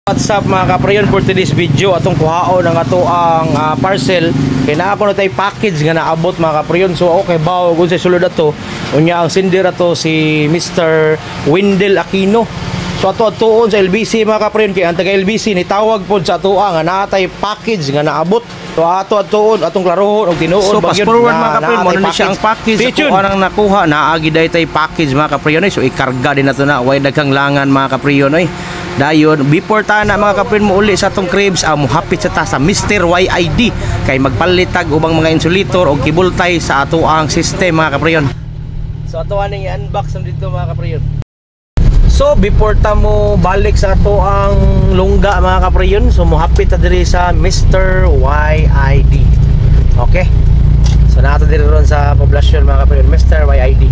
What's up mga kaprayon, for today's video atong kuhaon ng ato ang parcel kay naa ko na tay package nga naabot mga kaprayon. So okay bawo kung sa sulod ato unya ang sender ato si Mr. Wendell Aquino. So ato atuon sa LBC mga kaprayon, kay ang taga LBC ni tawag pod sa ato nga natay package nga naabot. So ato atuon atong klarohon og tinuod. So fast forward mga kaprayon, mo na siya ang package ako anang nakuha naagi day tay package mga kaprayon. So ikarga din nato na way daghang langan mga kaprayon oy. Dayon, before ta na mga kaprin mo uli sa atong cribs, muhapit sa ta sa Mr. YID kay magpalitag ubang mga insulator o kibultay sa ato ang system mga kapriyon. So ato aning i-unbox dito mga kapriyon. So before ta mo balik sa ato ang lungga mga kapriyon, so muhapit ta diri sa Mr. YID. Okay? So nato diri ron sa poblasyon mga kapriyon, Mr. YID.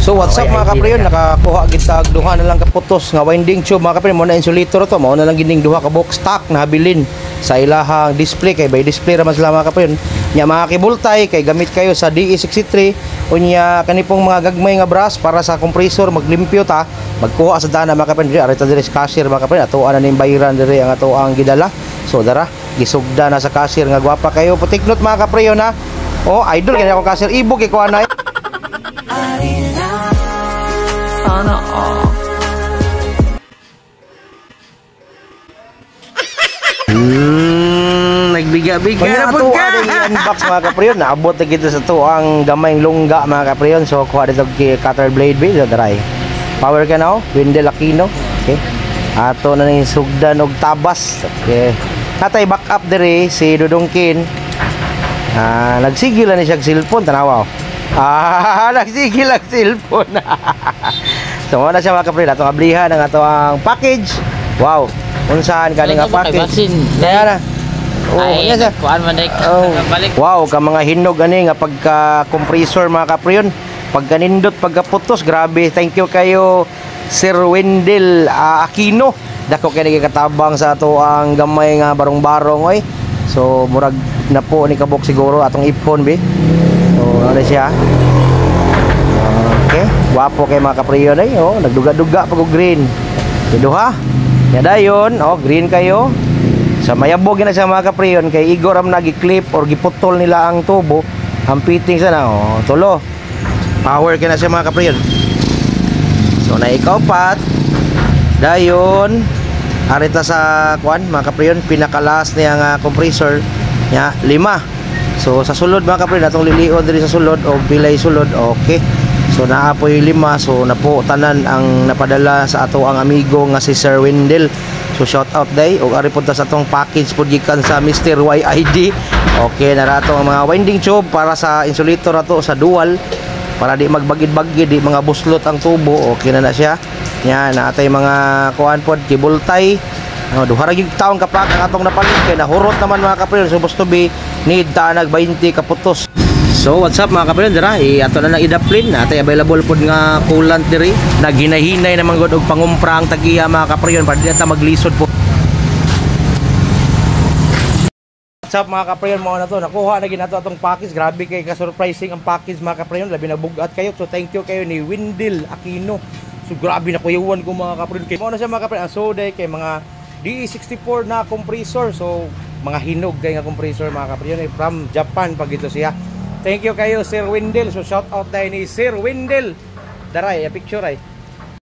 So what's up mga kapriyon, nakakuha kita duha na lang kaputos nga winding tube mga kapriyon. Mo na insulator to, mao na lang gining duha ka box stock na habilin sa ilahang display kay by display ra man sila mga kapriyon. Nya mga kibultay kay gamit kayo sa DE63 unya kanipong mga gagmay nga brass para sa compressor maglimpyo ta, magkuha sa dana mga kapriyon. Diri arita diri sa cashier mga kapriyon, ato ana ning bayiran diri ang ato ang gidala. So dara gisugda na sa cashier nga gwapa kayo. Putiknot mga kapriyon na. Oh, idol kaya ako cashier ibog ikaw na. Sana nagbiga-biga na po ka. I-unbox mga kapriyon, naabot na kita sa to ang gamayng lungga mga kapriyon. So kuha dito cutter blade ba dry. Power ka na Wendell Aquino. Okay. Ato na ning sugdan og tabas. Okay. Natay backup diri si Dudongkin. Nagsigil na siya cellphone tanawa. Nagsigil ang cellphone. So muna siya mga kapriyon, atong ablihan ang ato ang package. Wow, unsaan kaning nga package kaya na wow ka mga hinog ani nga pagka compressor mga kapriyon, pagka nindot pagka putos, grabe. Thank you kayo Sir Wendell Aquino, dako kay nagikatabang sa ato ang gamay nga barong-barong oy. So murag na po ni kabok siguro atong ipon be. So ano siya. Okay, wapo kay mga kapriyon ay nagduga-duga pag green. Duha. Ya dayon, green kayo. Sa mayabog na siya mga kapriyon kay igor am nagi-clip or giputol nila ang tubo, ang fitting sana tulo. Power kay na siya mga kapriyon. So na ikaw pat. Dayon, arita sa kuan mga kapriyon, pinakalas niya nga compressor nya 5. So sa sulod mga kapriyon atong liliod diri sa sulod o pilay sulod. Okay. So naapoy 5, so napo tanan ang napadala sa ato ang amigo nga si Sir Wendell. So shout out day og ari pud ta sa atong package pud gikan sa Mr. YID. Okay na rato ang mga winding tube para sa insulator ato sa dual para di magbagid-bagid, di mga buslot ang tubo. Okay na siya. Nya naatay mga kuan pod kibultay. Duha ra gyud taong kapak ang atong napalit kay nahurot naman mga kapriyon. Supposed to be need ta nag 20 kaputos. So what's up mga kapriyon, dira ato na lang idaplin natay available pod nga coolant diri. Naghinahinay naman gud og pangumpra ang tagiya mga kapriyon para di ta maglisod po. What's up mga kapriyon, mo na to nakuha na ginato atong package. Grabe kay ka-surprising ang package mga kapriyon, labi na bugat kayo. So thank you kayo ni Wendell Aquino. So grabe na kuyawan ko mga kapriyon kay mo na siya mga kapriyon. So day kay mga DE64 na compressor. So mga hinog kay nga compressor mga kapriyon from Japan pag ito siya. Thank you kayo Sir Wendell. So shout out tayo ni Sir Wendell. Daray, picture ay.